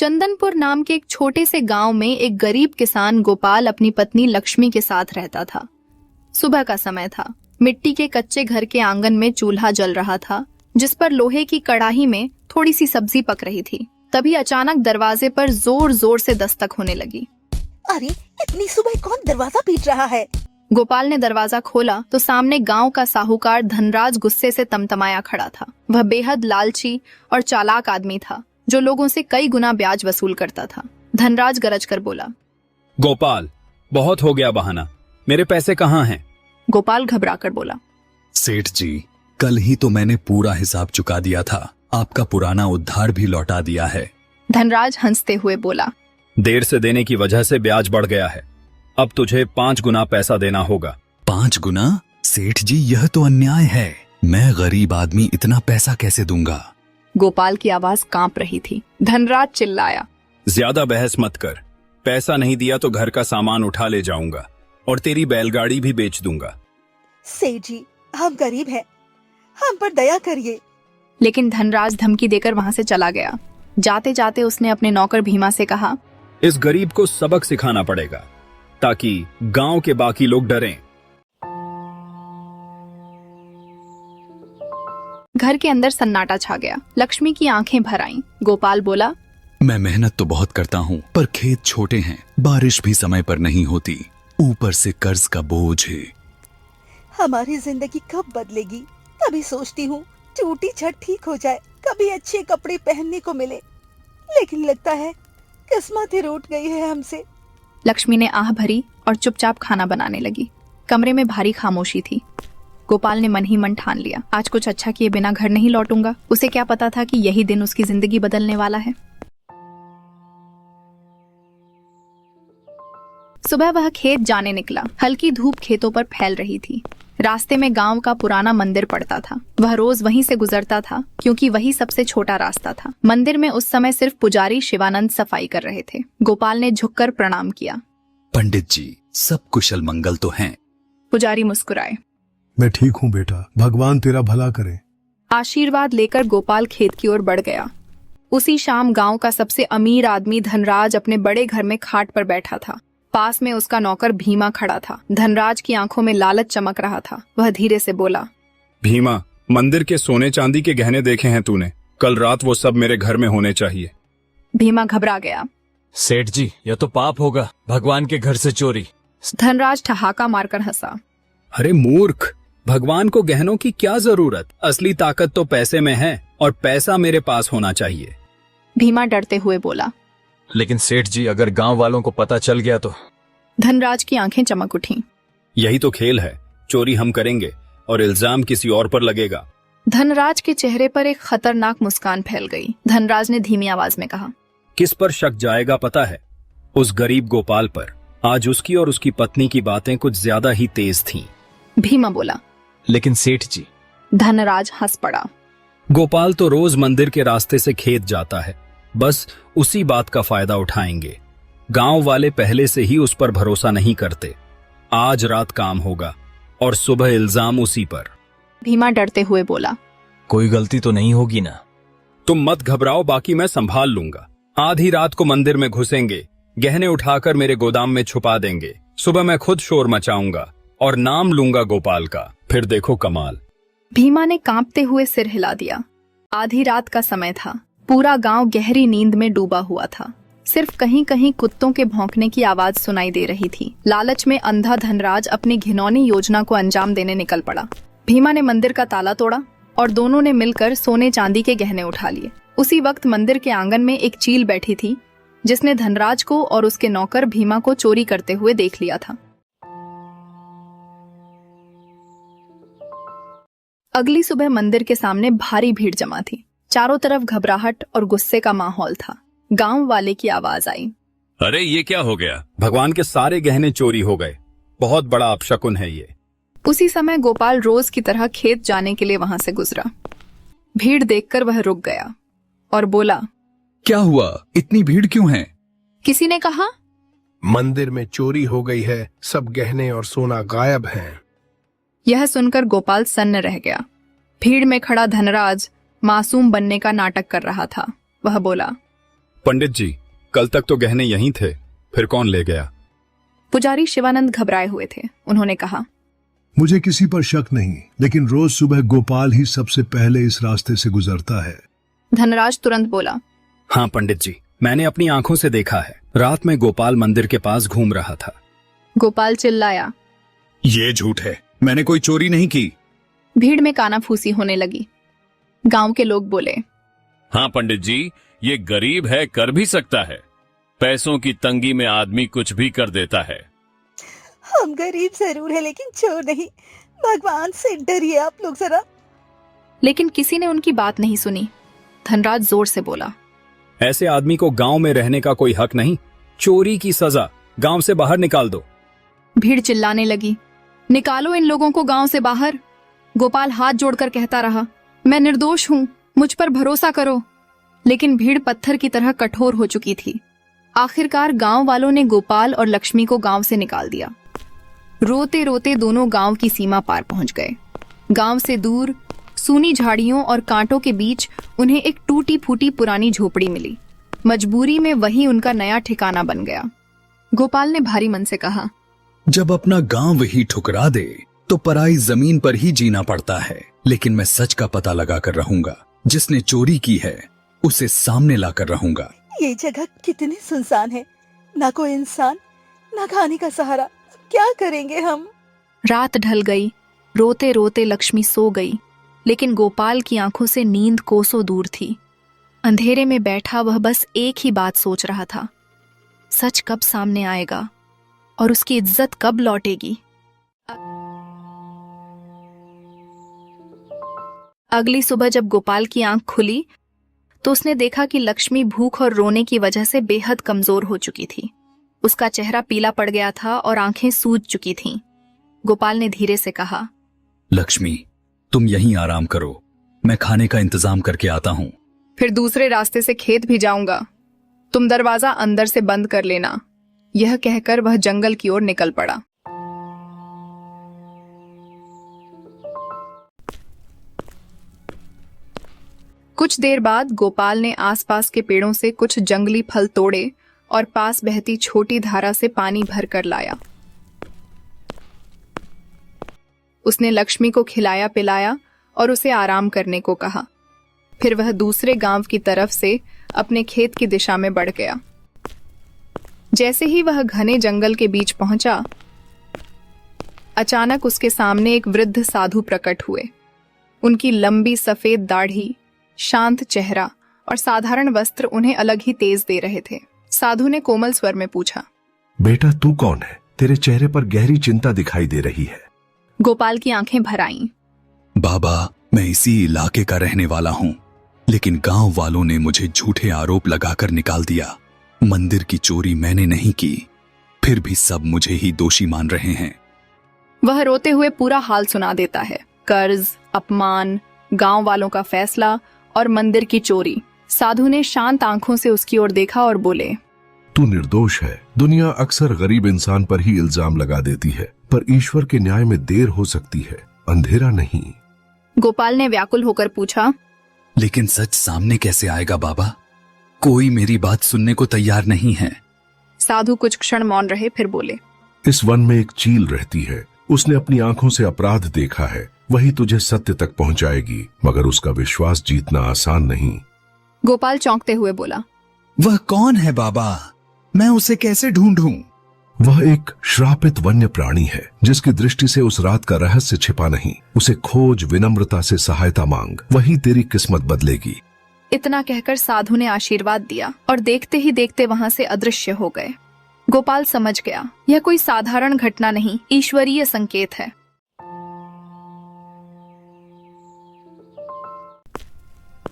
चंदनपुर नाम के एक छोटे से गांव में एक गरीब किसान गोपाल अपनी पत्नी लक्ष्मी के साथ रहता था। सुबह का समय था। मिट्टी के कच्चे घर के आंगन में चूल्हा जल रहा था, जिस पर लोहे की कड़ाही में थोड़ी सी सब्जी पक रही थी। तभी अचानक दरवाजे पर जोर जोर से दस्तक होने लगी। अरे, इतनी सुबह कौन दरवाजा पीट रहा है? गोपाल ने दरवाजा खोला तो सामने गांव का साहूकार धनराज गुस्से से तमतमाया खड़ा था। वह बेहद लालची और चालाक आदमी था, जो लोगों से कई गुना ब्याज वसूल करता था। धनराज गरज कर बोला, गोपाल, बहुत हो गया बहाना, मेरे पैसे कहाँ हैं? गोपाल घबराकर बोला, सेठ जी, कल ही तो मैंने पूरा हिसाब चुका दिया था, आपका पुराना उधार भी लौटा दिया है। धनराज हंसते हुए बोला, देर से देने की वजह से ब्याज बढ़ गया है, अब तुझे 5 गुना पैसा देना होगा। 5 गुना? सेठ जी, यह तो अन्याय है। मैं गरीब आदमी इतना पैसा कैसे दूंगा? गोपाल की आवाज कांप रही थी। धनराज चिल्लाया, ज्यादा बहस मत कर, पैसा नहीं दिया तो घर का सामान उठा ले जाऊंगा और तेरी बैलगाड़ी भी बेच दूंगा। सेठ जी, हम गरीब हैं, हम पर दया करिए। लेकिन धनराज धमकी देकर वहां से चला गया। जाते जाते उसने अपने नौकर भीमा से कहा, इस गरीब को सबक सिखाना पड़ेगा ताकि गांव के बाकी लोग डरें। घर के अंदर सन्नाटा छा गया। लक्ष्मी की आंखें भर आईं। गोपाल बोला, मैं मेहनत तो बहुत करता हूँ, पर खेत छोटे हैं, बारिश भी समय पर नहीं होती, ऊपर से कर्ज का बोझ है। हमारी जिंदगी कब बदलेगी? कभी सोचती हूँ टूटी छत ठीक हो जाए, कभी अच्छे कपड़े पहनने को मिले, लेकिन लगता है किस्मत ही रूठ गई है हमसे। लक्ष्मी ने आह भरी और चुपचाप खाना बनाने लगी। कमरे में भारी खामोशी थी। गोपाल ने मन ही मन ठान लिया, आज कुछ अच्छा किए बिना घर नहीं लौटूंगा। उसे क्या पता था कि यही दिन उसकी जिंदगी बदलने वाला है। सुबह वह खेत जाने निकला। हल्की धूप खेतों पर फैल रही थी। रास्ते में गांव का पुराना मंदिर पड़ता था। वह रोज वहीं से गुजरता था, क्योंकि वही सबसे छोटा रास्ता था। मंदिर में उस समय सिर्फ पुजारी शिवानंद सफाई कर रहे थे। गोपाल ने झुककर प्रणाम किया। पंडित जी, सब कुशल मंगल तो हैं? पुजारी मुस्कुराए, मैं ठीक हूँ बेटा, भगवान तेरा भला करे। आशीर्वाद लेकर गोपाल खेत की ओर बढ़ गया। उसी शाम गांव का सबसे अमीर आदमी धनराज अपने बड़े घर में खाट पर बैठा था। पास में उसका नौकर भीमा खड़ा था। धनराज की आंखों में लालच चमक रहा था। वह धीरे से बोला, भीमा, मंदिर के सोने चांदी के गहने देखे हैं तूने? कल रात वो सब मेरे घर में होने चाहिए। भीमा घबरा गया। सेठ जी, यह तो पाप होगा, भगवान के घर से चोरी। धनराज ठहाका मारकर हंसा। अरे मूर्ख, भगवान को गहनों की क्या जरूरत? असली ताकत तो पैसे में है और पैसा मेरे पास होना चाहिए। भीमा डरते हुए बोला। लेकिन सेठ जी, अगर गांव वालों को पता चल गया तो? धनराज की आंखें चमक उठीं। यही तो खेल है, चोरी हम करेंगे और इल्जाम किसी और पर लगेगा। धनराज के चेहरे पर एक खतरनाक मुस्कान फैल गई। धनराज ने धीमी आवाज में कहा, किस पर शक जाएगा पता है? उस गरीब गोपाल पर। आज उसकी और उसकी पत्नी की बातें कुछ ज्यादा ही तेज थीं। भीमा बोला। लेकिन सेठ जी। धनराज हंस पड़ा। गोपाल तो रोज मंदिर के रास्ते से खेत जाता है, बस उसी बात का फायदा उठाएंगे। गांव वाले पहले से ही उस पर भरोसा नहीं करते। आज रात काम होगा और सुबह इल्जाम उसी पर। भीमा डरते हुए बोला, कोई गलती तो नहीं होगी ना? तुम मत घबराओ, बाकी मैं संभाल लूंगा। आधी रात को मंदिर में घुसेंगे, गहने उठाकर मेरे गोदाम में छुपा देंगे। सुबह मैं खुद शोर मचाऊंगा और नाम लूंगा गोपाल का, फिर देखो कमाल। भीमा ने कांपते हुए सिर हिला दिया। आधी रात का समय था। पूरा गांव गहरी नींद में डूबा हुआ था। सिर्फ कहीं कहीं कुत्तों के भौंकने की आवाज सुनाई दे रही थी। लालच में अंधा धनराज अपनी घिनौनी योजना को अंजाम देने निकल पड़ा। भीमा ने मंदिर का ताला तोड़ा और दोनों ने मिलकर सोने चांदी के गहने उठा लिए। उसी वक्त मंदिर के आंगन में एक चील बैठी थी, जिसने धनराज को और उसके नौकर भीमा को चोरी करते हुए देख लिया था। अगली सुबह मंदिर के सामने भारी भीड़ जमा थी। चारों तरफ घबराहट और गुस्से का माहौल था। गांव वाले की आवाज आई, अरे ये क्या हो गया? भगवान के सारे गहने चोरी हो गए, बहुत बड़ा अपशकुन है ये। उसी समय गोपाल रोज की तरह खेत जाने के लिए वहां से गुजरा। भीड़ देखकर वह रुक गया और बोला, क्या हुआ? इतनी भीड़ क्यों है? किसी ने कहा, मंदिर में चोरी हो गई है, सब गहने और सोना गायब हैं। यह सुनकर गोपाल सन्न रह गया। भीड़ में खड़ा धनराज मासूम बनने का नाटक कर रहा था। वह बोला, पंडित जी, कल तक तो गहने यहीं थे, फिर कौन ले गया? पुजारी शिवानंद घबराए हुए थे। उन्होंने कहा, मुझे किसी पर शक नहीं, लेकिन रोज सुबह गोपाल ही सबसे पहले इस रास्ते से गुजरता है। धनराज तुरंत बोला, हाँ पंडित जी, मैंने अपनी आंखों से देखा है। रात में गोपाल मंदिर के पास घूम रहा था। गोपाल चिल्लाया। ये झूठ है, मैंने कोई चोरी नहीं की। भीड़ में कानाफूसी होने लगी। गांव के लोग बोले, हाँ पंडित जी, ये गरीब है, कर भी सकता है। पैसों की तंगी में आदमी कुछ भी कर देता है। हम गरीब जरूर है लेकिन चोर नहीं। भगवान से डरिए आप लोग जरा। लेकिन किसी ने उनकी बात नहीं सुनी। धनराज जोर से बोला, ऐसे आदमी को गांव में रहने का कोई हक नहीं। चोरी की सजा, गांव से बाहर निकाल दो। भीड़ चिल्लाने लगी, निकालो इन लोगों को गांव से बाहर। गोपाल हाथ जोड़कर कहता रहा, मैं निर्दोष हूं, मुझ पर भरोसा करो। लेकिन भीड़ पत्थर की तरह कठोर हो चुकी थी। आखिरकार गांव वालों ने गोपाल और लक्ष्मी को गांव से निकाल दिया। रोते रोते दोनों गांव की सीमा पार पहुंच गए। गांव से दूर सूनी झाड़ियों और कांटों के बीच उन्हें एक टूटी फूटी पुरानी झोपड़ी मिली। मजबूरी में वही उनका नया ठिकाना बन गया। गोपाल ने भारी मन से कहा, जब अपना गांव ही ठुकरा दे तो पराई जमीन पर ही जीना पड़ता है। लेकिन मैं सच का पता लगा कर रहूंगा। जिसने चोरी की है उसे सामने लाकर रहूंगा। ये जगह कितनी सुनसान है, ना कोई इंसान, ना खाने का सहारा। क्या करेंगे हम? रात ढल गई। रोते रोते लक्ष्मी सो गई, लेकिन गोपाल की आंखों से नींद कोसों दूर थी। अंधेरे में बैठा वह बस एक ही बात सोच रहा था, सच कब सामने आएगा और उसकी इज्जत कब लौटेगी। अगली सुबह जब गोपाल की आंख खुली तो उसने देखा कि लक्ष्मी भूख और रोने की वजह से बेहद कमजोर हो चुकी थी। उसका चेहरा पीला पड़ गया था और आंखें सूज चुकी थीं। गोपाल ने धीरे से कहा, लक्ष्मी, तुम यहीं आराम करो, मैं खाने का इंतजाम करके आता हूँ। फिर दूसरे रास्ते से खेत भी जाऊंगा, तुम दरवाजा अंदर से बंद कर लेना। यह कहकर वह जंगल की ओर निकल पड़ा। कुछ देर बाद गोपाल ने आसपास के पेड़ों से कुछ जंगली फल तोड़े और पास बहती छोटी धारा से पानी भरकर लाया। उसने लक्ष्मी को खिलाया पिलाया और उसे आराम करने को कहा। फिर वह दूसरे गांव की तरफ से अपने खेत की दिशा में बढ़ गया। जैसे ही वह घने जंगल के बीच पहुंचा, अचानक उसके सामने एक वृद्ध साधु प्रकट हुए। उनकी लंबी सफेद दाढ़ी, शांत चेहरा और साधारण वस्त्र उन्हें अलग ही तेज दे रहे थे। साधु ने कोमल स्वर में पूछा, बेटा तू कौन है? तेरे चेहरे पर गहरी चिंता दिखाई दे रही है। गोपाल की आंखें भर आईं। बाबा, मैं इसी इलाके का रहने वाला हूँ, लेकिन गांव वालों ने मुझे झूठे आरोप लगाकर निकाल दिया। मंदिर की चोरी मैंने नहीं की, फिर भी सब मुझे ही दोषी मान रहे हैं। वह रोते हुए पूरा हाल सुना देता है। कर्ज, अपमान, गांव वालों का फैसला और मंदिर की चोरी। साधु ने शांत आंखों से उसकी ओर देखा और बोले, तू निर्दोष है। दुनिया अक्सर गरीब इंसान पर ही इल्जाम लगा देती है, पर ईश्वर के न्याय में देर हो सकती है, अंधेरा नहीं। गोपाल ने व्याकुल होकर पूछा, लेकिन सच सामने कैसे आएगा बाबा? कोई मेरी बात सुनने को तैयार नहीं है। साधु कुछ क्षण मौन रहे, फिर बोले, इस वन में एक चील रहती है। उसने अपनी आंखों से अपराध देखा है, वही तुझे सत्य तक पहुंचाएगी, मगर उसका विश्वास जीतना आसान नहीं। गोपाल चौंकते हुए बोला, वह कौन है बाबा? मैं उसे कैसे ढूंढूं? वह एक श्रापित वन्य प्राणी है, जिसकी दृष्टि से उस रात का रहस्य छिपा नहीं। उसे खोज, विनम्रता से सहायता मांग, वही तेरी किस्मत बदलेगी। इतना कहकर साधु ने आशीर्वाद दिया और देखते ही देखते वहां से अदृश्य हो गए। गोपाल समझ गया, यह कोई साधारण घटना नहीं, ईश्वरीय संकेत है।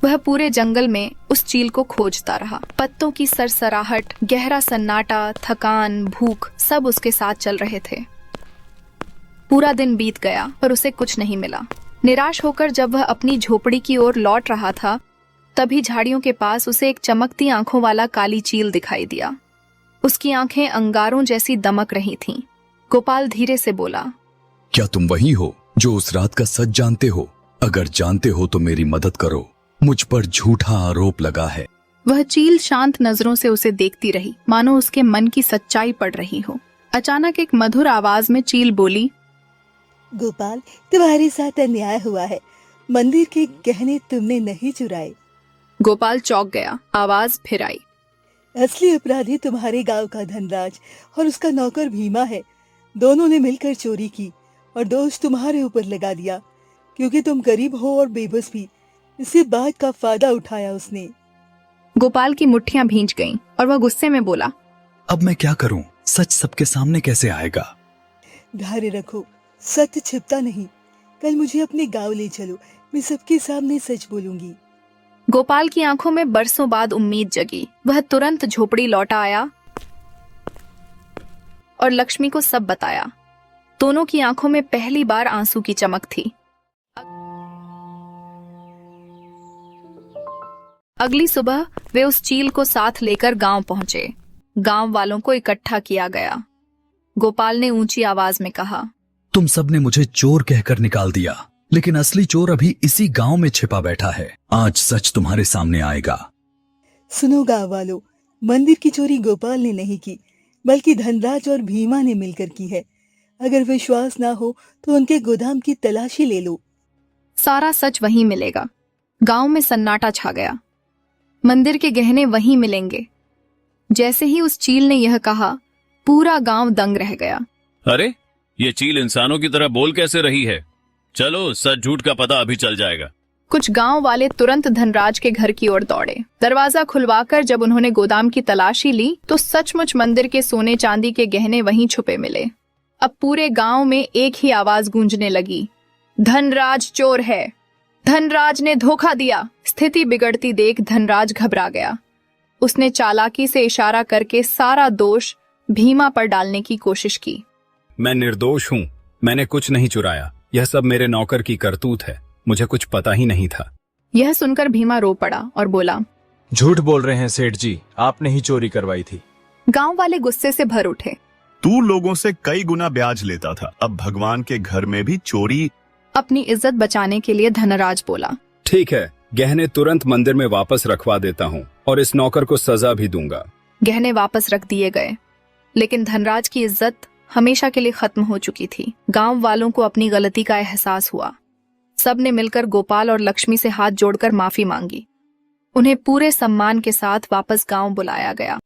वह पूरे जंगल में उस चील को खोजता रहा। पत्तों की सरसराहट, गहरा सन्नाटा, थकान, भूख सब उसके साथ चल रहे थे। पूरा दिन बीत गया पर उसे कुछ नहीं मिला। निराश होकर जब वह अपनी झोपड़ी की ओर लौट रहा था, तभी झाड़ियों के पास उसे एक चमकती आंखों वाला काली चील दिखाई दिया। उसकी आंखें अंगारों जैसी दमक रही थीं। गोपाल धीरे से बोला, क्या तुम वही हो जो उस रात का सच जानते हो? अगर जानते हो तो मेरी मदद करो, मुझ पर झूठा आरोप लगा है। वह चील शांत नजरों से उसे देखती रही, मानो उसके मन की सच्चाई पढ़ रही हो। अचानक एक मधुर आवाज में चील बोली, गोपाल, तुम्हारे साथ अन्याय हुआ है। मंदिर के गहने तुमने नहीं चुराए। गोपाल चौंक गया। आवाज फिर आई, असली अपराधी तुम्हारे गांव का धनराज और उसका नौकर भीमा है। दोनों ने मिलकर चोरी की और दोष तुम्हारे ऊपर लगा दिया, क्योंकि तुम गरीब हो और बेबस भी। इसी बात का फायदा उठाया उसने। गोपाल की मुट्ठियां भींच गईं और वह गुस्से में बोला, अब मैं क्या करूं? सच सबके सामने कैसे आएगा? धैर्य रखो, सत्य छिपता नहीं। कल मुझे अपने गांव ले चलो, मैं सबके सामने सच बोलूंगी। गोपाल की आंखों में बरसों बाद उम्मीद जगी। वह तुरंत झोपड़ी लौटा आया और लक्ष्मी को सब बताया। दोनों की आंखों में पहली बार आंसू की चमक थी। अगली सुबह वे उस चील को साथ लेकर गांव पहुंचे। गांव वालों को इकट्ठा किया गया। गोपाल ने ऊंची आवाज में कहा, तुम सबने मुझे चोर कहकर निकाल दिया, लेकिन असली चोर अभी इसी गांव में छिपा बैठा है। आज सच तुम्हारे सामने आएगा। सुनो गांव वालों, मंदिर की चोरी गोपाल ने नहीं की, बल्कि धनराज और भीमा ने मिलकर की है। अगर विश्वास ना हो तो उनके गोदाम की तलाशी ले लो। सारा सच वहीं मिलेगा। गांव में सन्नाटा छा गया। मंदिर के गहने वहीं मिलेंगे। जैसे ही उस चील ने यह कहा, पूरा गांव दंग रह गया। अरे, ये चील इंसानों की तरह बोल कैसे रही है? चलो, सच झूठ का पता अभी चल जाएगा। कुछ गांव वाले तुरंत धनराज के घर की ओर दौड़े। दरवाजा खुलवाकर जब उन्होंने गोदाम की तलाशी ली तो सचमुच मंदिर के सोने चांदी के गहने वहीं छुपे मिले। अब पूरे गांव में एक ही आवाज गूंजने लगी, धनराज चोर है, धनराज ने धोखा दिया। स्थिति बिगड़ती देख धनराज घबरा गया। उसने चालाकी से इशारा करके सारा दोष भीमा पर डालने की कोशिश की। मैं निर्दोष हूँ, मैंने कुछ नहीं चुराया। यह सब मेरे नौकर की करतूत है, मुझे कुछ पता ही नहीं था। यह सुनकर भीमा रो पड़ा और बोला, झूठ बोल रहे हैं सेठ जी, आपने ही चोरी करवाई थी। गांव वाले गुस्से से भर उठे। तू लोगों से कई गुना ब्याज लेता था, अब भगवान के घर में भी चोरी। अपनी इज्जत बचाने के लिए धनराज बोला, ठीक है, गहने तुरंत मंदिर में वापस रखवा देता हूँ और इस नौकर को सजा भी दूंगा। गहने वापस रख दिए गए, लेकिन धनराज की इज्जत हमेशा के लिए खत्म हो चुकी थी। गांव वालों को अपनी गलती का एहसास हुआ। सब ने मिलकर गोपाल और लक्ष्मी से हाथ जोड़कर माफी मांगी। उन्हें पूरे सम्मान के साथ वापस गांव बुलाया गया।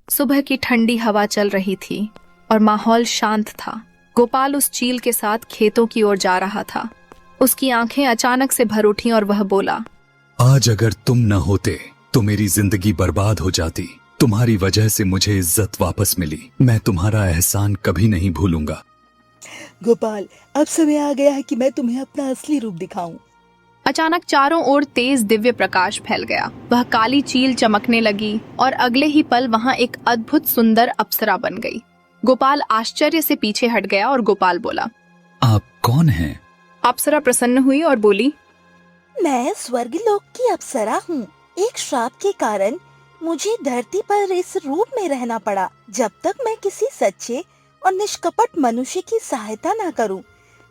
सुबह की ठंडी हवा चल रही थी और माहौल शांत था। गोपाल उस चील के साथ खेतों की ओर जा रहा था। उसकी आंखें अचानक से भर उठीं और वह बोला, आज अगर तुम न होते तो मेरी जिंदगी बर्बाद हो जाती। तुम्हारी वजह से मुझे इज्जत वापस मिली। मैं तुम्हारा एहसान कभी नहीं भूलूंगा। गोपाल, अब समय आ गया है कि मैं तुम्हें अपना असली रूप दिखाऊं। अचानक चारों ओर तेज दिव्य प्रकाश फैल गया। वह काली चील चमकने लगी और अगले ही पल वहां एक अद्भुत सुंदर अप्सरा बन गई। गोपाल आश्चर्य से पीछे हट गया और गोपाल बोला, आप कौन हैं? अप्सरा प्रसन्न हुई और बोली, मैं स्वर्गलोक की अप्सरा हूँ। एक श्राप के कारण मुझे धरती पर इस रूप में रहना पड़ा। जब तक मैं किसी सच्चे और निष्कपट मनुष्य की सहायता न करूं,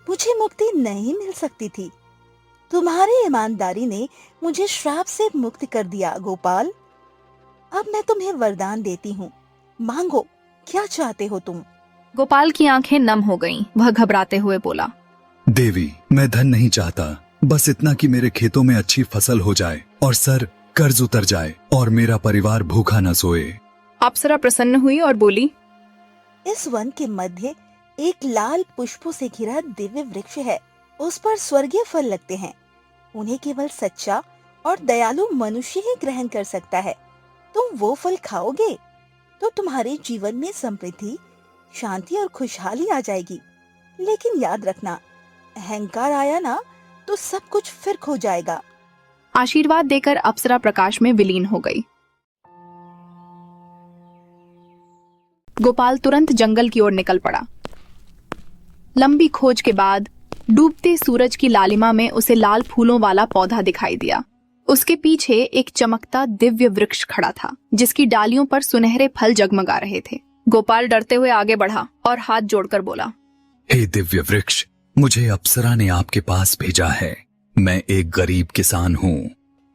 मुझे मुक्ति नहीं मिल सकती थी। तुम्हारी ईमानदारी ने मुझे श्राप से मुक्त कर दिया। गोपाल, अब मैं तुम्हें वरदान देती हूँ, मांगो, क्या चाहते हो तुम? गोपाल की आंखें नम हो गईं। वह घबराते हुए बोला, देवी, मैं धन नहीं चाहता, बस इतना कि मेरे खेतों में अच्छी फसल हो जाए और सर कर्ज उतर जाए और मेरा परिवार भूखा न सोए। अप्सरा प्रसन्न हुई और बोली, इस वन के मध्य एक लाल पुष्पों से घिरा दिव्य वृक्ष है। उस पर स्वर्गीय फल लगते हैं। उन्हें केवल सच्चा और दयालु मनुष्य ही ग्रहण कर सकता है। तुम वो फल खाओगे तो तुम्हारे जीवन में समृद्धि, शांति और खुशहाली आ जाएगी। लेकिन याद रखना, अहंकार आया ना तो सब कुछ फिर खो जाएगा। आशीर्वाद देकर अप्सरा प्रकाश में विलीन हो गई। गोपाल तुरंत जंगल की ओर निकल पड़ा। लंबी खोज के बाद डूबते सूरज की लालिमा में उसे लाल फूलों वाला पौधा दिखाई दिया। उसके पीछे एक चमकता दिव्य वृक्ष खड़ा था, जिसकी डालियों पर सुनहरे फल जगमगा रहे थे। गोपाल डरते हुए आगे बढ़ा और हाथ जोड़कर बोला, हे दिव्य वृक्ष, मुझे अप्सरा ने आपके पास भेजा है। मैं एक गरीब किसान हूँ।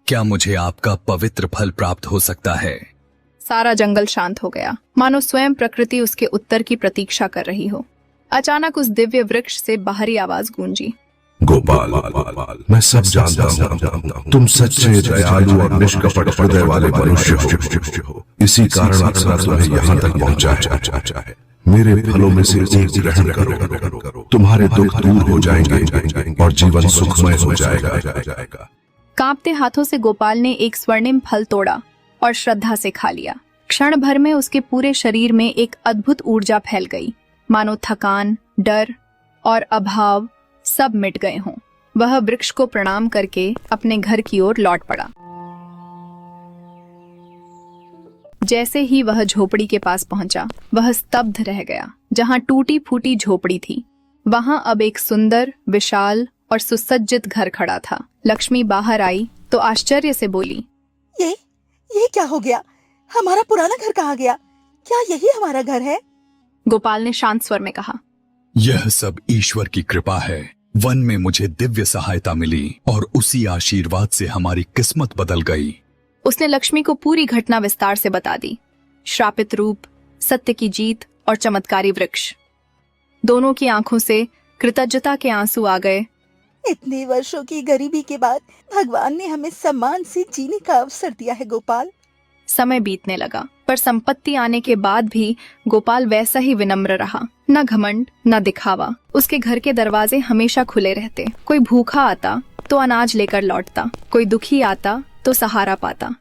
क्या मुझे आपका पवित्र फल प्राप्त हो सकता है? सारा जंगल शांत हो गया, मानो स्वयं प्रकृति उसके उत्तर की प्रतीक्षा कर रही हो। अचानक उस दिव्य वृक्ष से बाहरी आवाज गूंजी। गोपाल, मैं सब जानता हूँ, तुम सच्चे, दयालु और निष्कपट हृदय वाले मनुष्य हो। इसी कारण अक्सर तुम्हें यहाँ तक पहुँचा है। मेरे फलों में से एक ग्रहण करो, तुम्हारे दुख दूर हो जाएंगे और जीवन सुखमय हो जाएगा। कांपते हाथों से गोपाल ने एक स्वर्णिम फल तोड़ा और श्रद्धा से खा लिया। क्षण भर में उसके पूरे शरीर में एक अद्भुत ऊर्जा फैल गई, मानो थकान, डर और अभाव सब मिट गए हों। वह वृक्ष को प्रणाम करके अपने घर की ओर लौट पड़ा। जैसे ही वह झोपड़ी के पास पहुंचा, वह स्तब्ध रह गया। जहां टूटी फूटी झोपड़ी थी, वहां अब एक सुंदर, विशाल और सुसज्जित घर खड़ा था। लक्ष्मी बाहर आई तो आश्चर्य से बोली, ये क्या हो गया? हमारा पुराना घर कहाँ गया? क्या यही हमारा घर है? गोपाल ने शांत स्वर में कहा, यह सब ईश्वर की कृपा है। वन में मुझे दिव्य सहायता मिली और उसी आशीर्वाद से हमारी किस्मत बदल गई। उसने लक्ष्मी को पूरी घटना विस्तार से बता दी। श्रापित रूप, सत्य की जीत और चमत्कारी वृक्ष। दोनों की आंखों से कृतज्ञता के आंसू आ गए। इतने वर्षों की गरीबी के बाद भगवान ने हमें सम्मान से जीने का अवसर दिया है गोपाल। समय बीतने लगा, पर संपत्ति आने के बाद भी गोपाल वैसा ही विनम्र रहा। न घमंड, न दिखावा। उसके घर के दरवाजे हमेशा खुले रहते। कोई भूखा आता तो अनाज लेकर लौटता, कोई दुखी आता तो सहारा पाता।